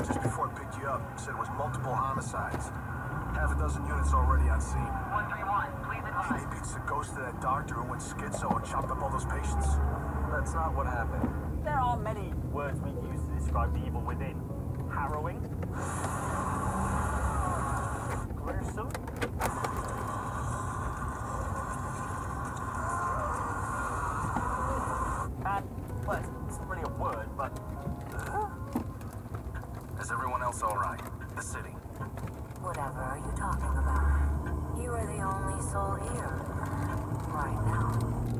just before I picked you up, said it was multiple homicides. Half a dozen units already on scene. 131, please advise. Maybe it's the ghost of that doctor who went schizo and chopped up all those patients. That's not what happened. There are many words we use to describe the evil within. Harrowing. Gruesome. And, well, it's not really a word, but... Is everyone else alright? The city. Whatever are you talking about? You are the only soul here. Right now.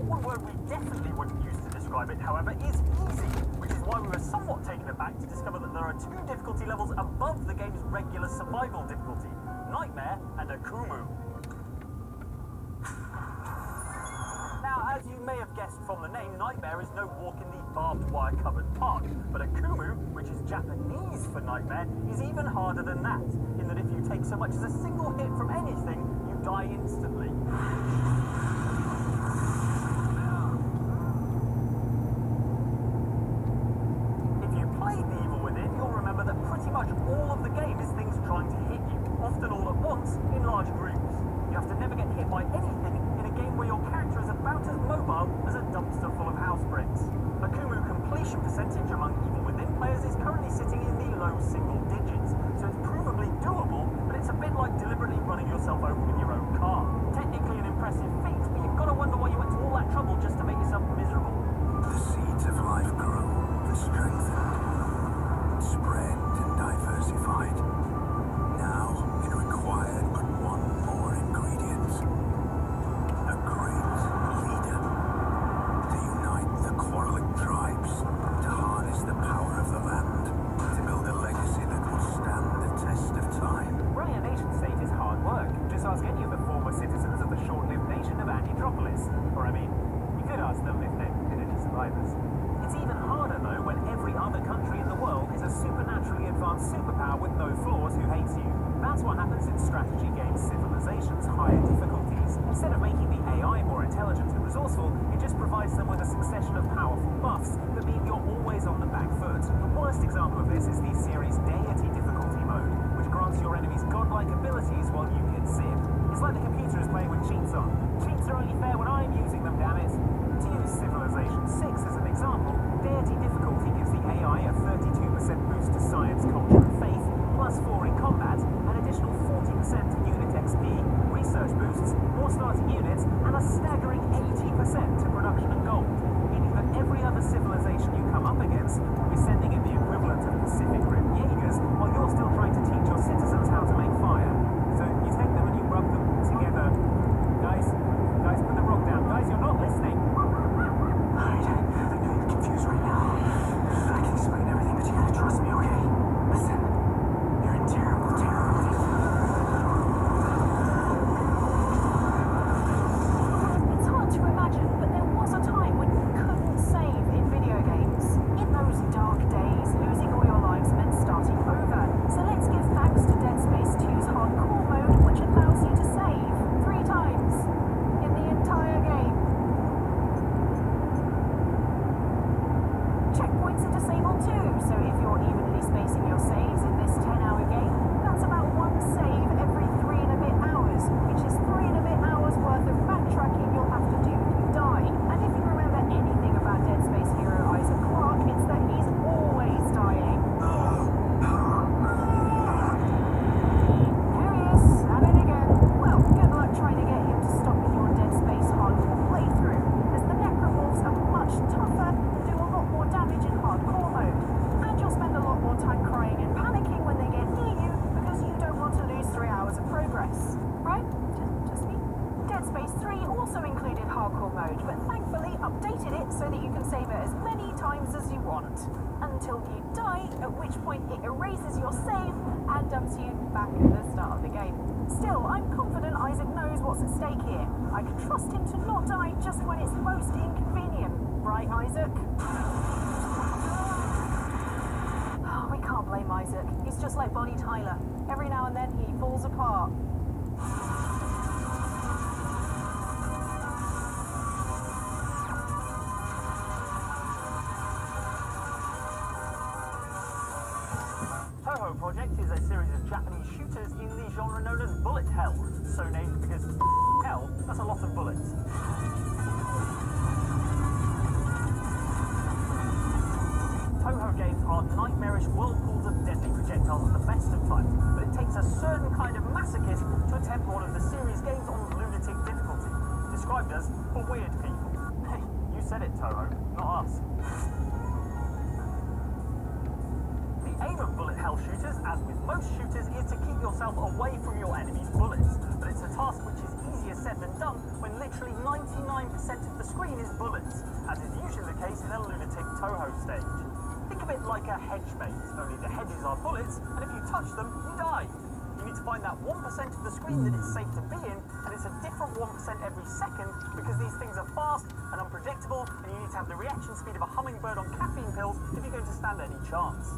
One word we definitely wouldn't use to describe it, however, is easy, which is why we were somewhat taken aback to discover that there are 2 difficulty levels above the game's regular survival difficulty, Nightmare and Akumu. Now, as you may have guessed from the name, Nightmare is no walk in the barbed wire covered park, but Akumu, which is Japanese for nightmare, is even harder than that, in that if you take so much as a single hit from anything, you die instantly. If you played The Evil Within, you'll remember that pretty much all of the game is things trying to hit you, often all at once, in large groups. You have to never get hit by anything in a game where your character is about as mobile as a dumpster full of house bricks. Akumu completion percentage among Evil Within players is currently sitting in the low single digits, so it's provably doable, but it's a bit like deliberately running yourself over with your own car. Technically an impressive feat, but you've got to wonder why you went to all that trouble just to make yourself miserable. The seeds of life grew and strengthened, spread and diversified. Now it required but one more ingredient. A great leader. To unite the quarreling tribes, to harness the power of the land, to build a legacy that would stand the test of time. Running a nation state is hard work. Just ask any of the former citizens of the short-lived nation of Antitropolis. Or I mean, you could ask them if they've been any survivors. It's even harder though when every other country in the world is a supernaturally advanced superpower with no flaws who hates you. That's what happens in strategy games Civilization's higher difficulties. Instead of making the AI more intelligent and resourceful, it just provides them with a succession of powerful buffs that mean you're always on the back foot. The worst example of this is the series Deity difficulty mode, which grants your enemies godlike abilities while you get zip. It's like the computer is playing with cheats on. Cheats are only fair when I'm using them, damn it. To use Civilization 6 as an example, Deity difficulty gives the AI a 32% boost to science, culture and faith, plus 4 in combat, an additional 40% to unit XP, research boosts, more starting units, and a staggering 80% to production and gold, meaning that every other civilization you come up against will be sending in the equivalent of Pacific Rim Jaegers while you're still trying to teach your citizens how to make fire. So you take them and you rub them together. Guys, put the rock down. Guys, you're not listening. I know you're confused right now. I can explain everything, but you gotta trust me, okay? Listen, you're in terrible, terrible danger. It's hard to imagine, but there was a time when you couldn't save in video games. In those dark days, losing all your lives meant starting over. So let's give thanks to Dead Space 2's hardcore mode, which allows you to save 3 times in the entire game. Checkpoints are disabled too, so if you're evenly spacing your saves in this 10-hour game, that's about 1 save every 3 and a bit hours, which is 3 and a bit hours worth of backtracking you'll have to do if you die. And if you remember anything about Dead Space hero Isaac Clarke, it's that he's always dying. There he is, at it again. Well, good luck trying to get him to stop with your Dead Space hardcore playthrough, as the necromorphs are much tougher and do a lot more damage in hardcore mode. And you'll spend a lot more time crying and panicking when they get near you because you don't want to lose 3 hours of progress. Right? Just me? Dead Space 3 also included hardcore mode, but thankfully updated it so that you can save it as many times as you want. Until you die, at which point it erases your save and dumps you back at the start of the game. Still, I'm confident Isaac knows what's at stake here. I can trust him to not die just when it's most inconvenient. Right, Isaac? Oh, we can't blame Isaac. He's just like Bonnie Tyler. Every now and then he falls apart. Toho Project is a series of Japanese shooters in the genre known as bullet hell, so named because hell, that's a lot of bullets. Toho games are nightmarish whirlpools of deadly projectiles at the best of times, but it takes a certain kind of masochist to attempt one of the series games on lunatic difficulty, described as for weird people. Hey, you said it, Toho, not us. The aim of bullet hell shooters, as with most shooters, is to keep yourself away from your enemy's bullets, but it's a task which is easier said than done when literally 99% of the screen is bullets, as is usually the case in a lunatic Toho stage. Think of it like a hedge maze, only the hedges are bullets, and if you touch them, you die. You need to find that 1% of the screen that it's safe to be in, and it's a different 1% every second, because these things are fast and unpredictable, and you need to have the reaction speed of a hummingbird on caffeine pills if you're going to stand any chance.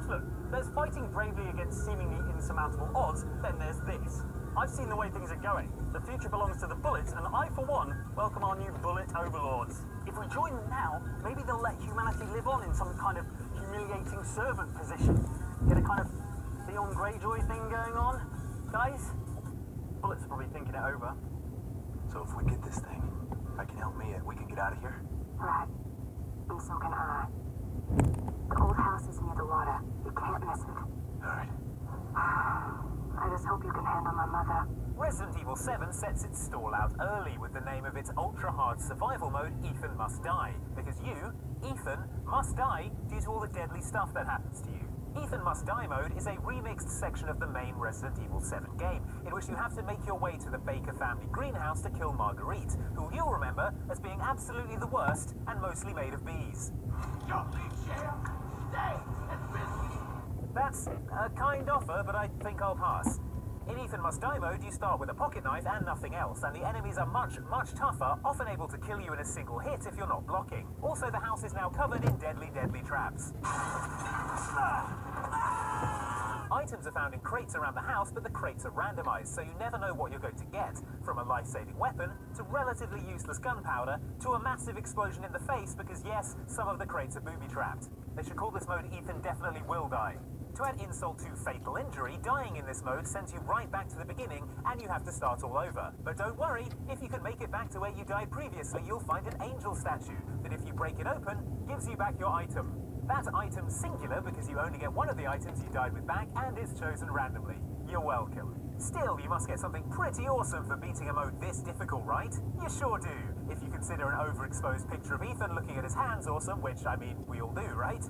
Look, there's fighting bravely against seemingly insurmountable odds, then there's this. I've seen the way things are going. The future belongs to the bullets, and I, for one, welcome our new bullet overlords. If we join them now, maybe they'll let humanity live on in some kind of humiliating servant position. Get a kind of Theon Greyjoy thing going on. Guys, bullets are probably thinking it over. So if we get this thing, I can help Mia, we can get out of here? Right. And so can I. The old house is near the water. You can't miss it. Alright. I just hope you can handle my mother. Resident Evil 7 sets its stall out early with the name of its ultra-hard survival mode, Ethan Must Die, because you, Ethan, must die due to all the deadly stuff that happens to you. Ethan Must Die mode is a remixed section of the main Resident Evil 7 game, in which you have to make your way to the Baker family greenhouse to kill Marguerite, who you'll remember as being absolutely the worst and mostly made of bees. That's a kind offer, but I think I'll pass. In Ethan Must Die mode, you start with a pocket knife and nothing else, and the enemies are much, much tougher, often able to kill you in a single hit if you're not blocking. Also, the house is now covered in deadly, deadly traps. Items are found in crates around the house, but the crates are randomized, so you never know what you're going to get, from a life-saving weapon, to relatively useless gunpowder, to a massive explosion in the face, because yes, some of the crates are booby-trapped. They should call this mode Ethan Definitely Will Die. To add insult to fatal injury, dying in this mode sends you right back to the beginning, and you have to start all over. But don't worry, if you can make it back to where you died previously, you'll find an angel statue, that if you break it open, gives you back your item. That item's singular because you only get one of the items you died with back, and is chosen randomly. You're welcome. Still, you must get something pretty awesome for beating a mode this difficult, right? You sure do, if you consider an overexposed picture of Ethan looking at his hands awesome, which, I mean, we all do, right?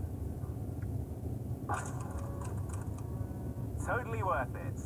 Totally worth it.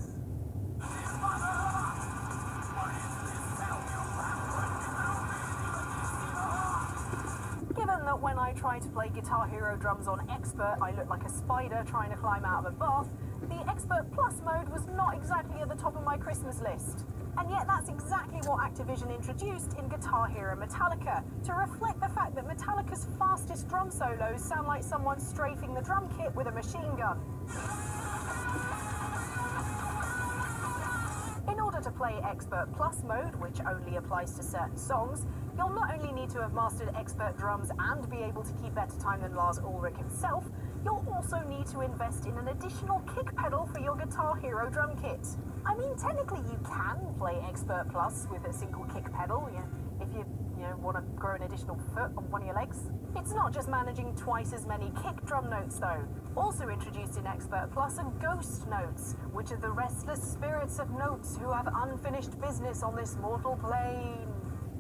Given that when I try to play Guitar Hero drums on Expert, I look like a spider trying to climb out of a bath, the Expert Plus mode was not exactly at the top of my Christmas list. And yet that's exactly what Activision introduced in Guitar Hero Metallica, to reflect the fact that Metallica's fastest drum solos sound like someone strafing the drum kit with a machine gun. In order to play Expert Plus mode, which only applies to certain songs, you'll not only need to have mastered Expert drums and be able to keep better time than Lars Ulrich himself, you'll also need to invest in an additional kick pedal for your Guitar Hero drum kit. I mean, technically you can play Expert Plus with a single kick pedal, if you want to grow an additional foot on one of your legs. It's not just managing twice as many kick drum notes though. Also introduced in Expert Plus are ghost notes, which are the restless spirits of notes who have unfinished business on this mortal plane.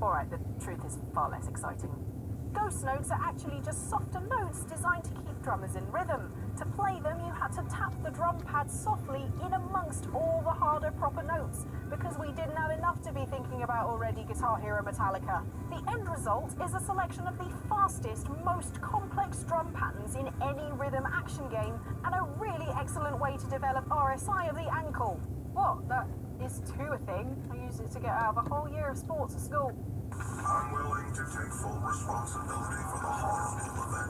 Alright, the truth is far less exciting. Ghost notes are actually just softer notes designed to keep drummers in rhythm. To play them, you had to tap the drum pad softly in amongst all the harder proper notes, because we didn't have enough to be thinking about already Guitar Hero Metallica. The end result is a selection of the fastest, most complex drum patterns in any rhythm action game, and a really excellent way to develop RSI of the ankle. What? That is too a thing. I used it to get out of a whole year of sports at school. I'm willing to take full responsibility for the horrible event.